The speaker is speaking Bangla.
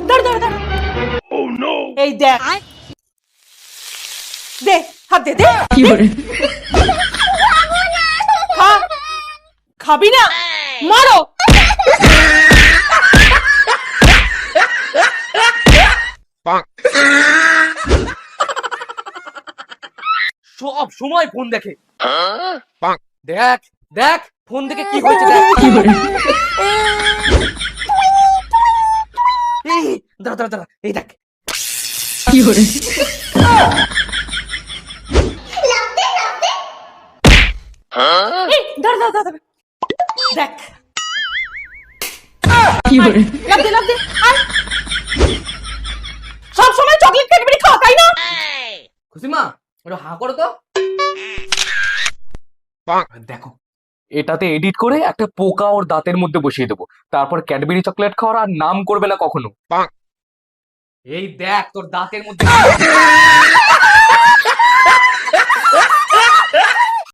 দাঁড়া দাঁড়া দাঁড়া। এই দেখ, দে হাত দে দে। খা, খাবি না? মারো। সব সময় ফোন দেখে। দেখ দেখ ফোন দেখে কি হয়েছে দেখ। এই, দাঁড়া দাঁড়া দাঁড়া, এই দেখ। এই, দাঁড়া দাঁড়া দাঁড়া, দেখ। লাফ দে লাফ দে, আয়। সব সময় চকলেট ক্যাডবেরি খাও তাই না? খুশিমা একটু হা করো তো। দেখো, এটাতে এডিট করে একটা পোকা ওর দাঁতের মধ্যে বসিয়ে দেবো, তারপর ক্যাডবেরি চকলেট খাওয়ার আর নাম করবে না কখনো। এই দেখ তোর দাঁতের মধ্যে